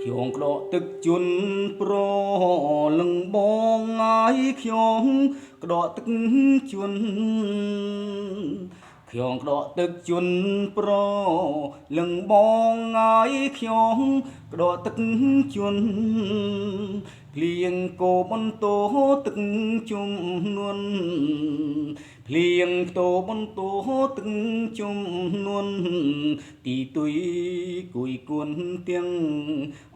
ខ្ញុំក្តកទឹកជន់ប្រលឹងបងហើយខ្ញុំក្តកទឹកជន់ខ្ញុំក្តកទឹកជន់ប្រលឹងបងហើយខ្ញុំក្តកទឹកជន់ភ្លៀងគោបន្ទោទឹកជំនន់ភ្លៀងផ្ទោបន្ទោទឹកជំនន់ទីទុយគួយគួនទាំង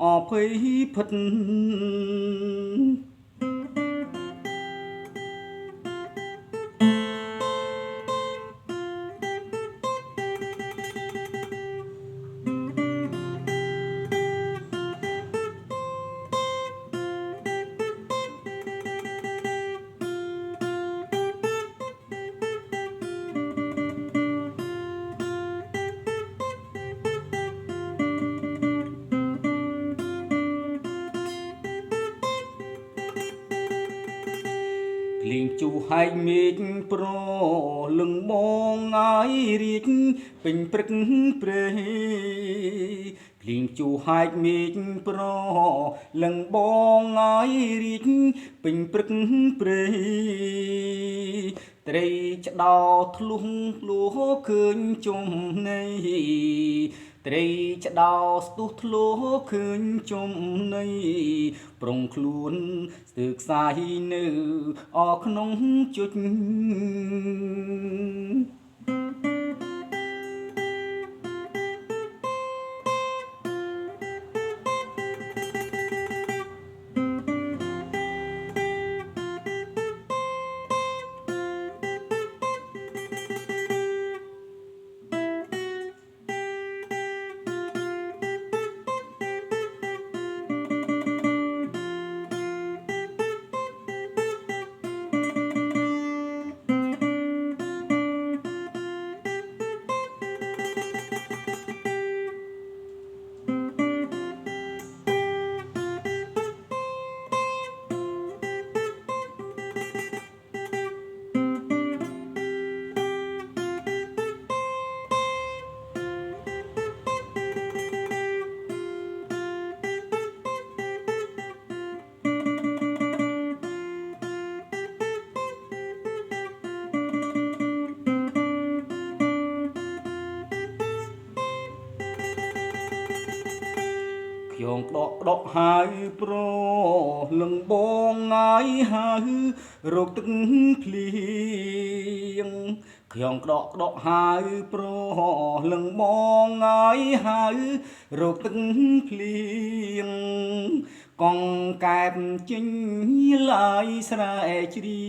អភ័យផិតភ្លៀងជូហែកមេឃប្រលឹងបងហើយរៀកពេញព្រឹកព្រៃភ្លៀងជូហែកមេឃប្រលឹងបងហើយរៀកពេញព្រឹកព្រៃត្រីឆ្ដោធ្លុះលួឃើញចំណៃត្រីឆ្ដោស្ទុះធ្លោឃើញចំណៃប្រុងខ្លួនស្ទើខ្សាយនៅអក្នុងជុចខ្ញុំក្តកហើយប្រលឹងបងងាយហើយរោគទឹកភ្លៀងខ្ញុំក្តកហើយប្រលឹងបងងាយហើយរោគទឹកភ្លៀងកងកែបចេញឡាយស្រែជ្រៀ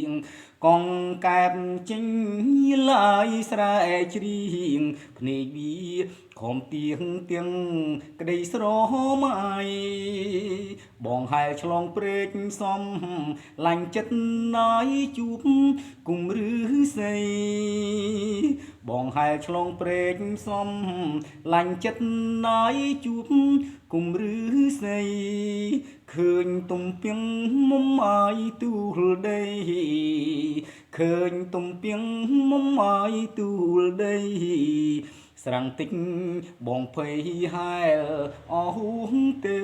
ងកងកែបចេញឡាយស្រែជ្រៀងភ្នែកវាខំទៀងទាំងក្តីស្រមៃបងហែលឆ្លងព្រែកសំឡាញ់ចិត្តណាយជួបគុំឫសីបងហែលឆ្លងព្រែកសំឡាញ់ចិត្តណាយជួបគុំឫសីឃើញទំពាំងមុំអាយទូលដីឃើញទំពាំងមុំអាយទូលដីស្រាំងតិចបងភ័យហែលអស់ហួងទៅ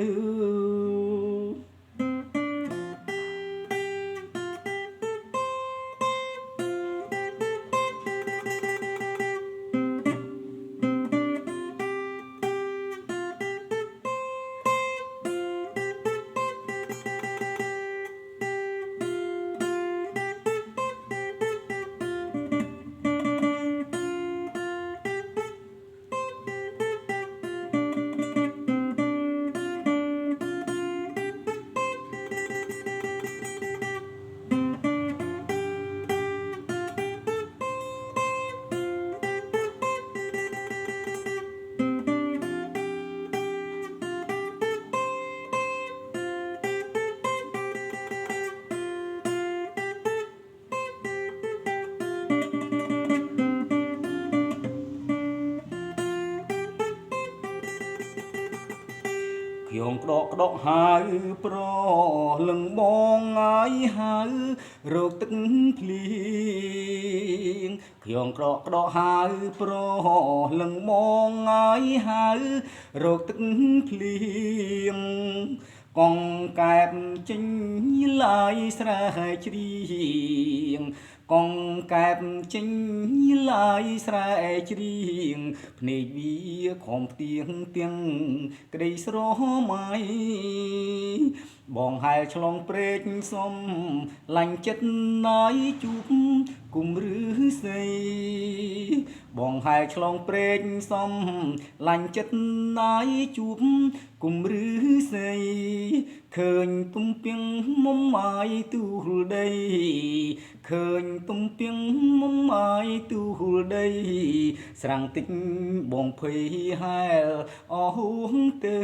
ក្តកក្តកហើយប្រលឹងបងហើយហើយរកទឹកភ្លៀងខ្ញុំក្តកក្តកហើយប្រលឹងបងហើយហើយរកទឹកភ្លៀងកងកែបចេញឡាយស្រែជ្រៀងកងកែបចេញឡាយស្រែជ្រៀងភ្នែកវាខំផ្ទៀងទាំងក្តីស្រមៃបងហែលឆ្លងព្រែកសុំឡាញ់ចិត្តណាយជួបគុំឬស្អីបងហែលឆ្លងព្រែកសុំឡាញ់ចិត្តណាយជួបគុំឬស្អីឃើញទំពាំងមុំម៉ាយទូលដីឃើញទំពាំងមុំម៉ាយទូលដីស្រាំងតិចបងភ័យហែលអស់ទៅ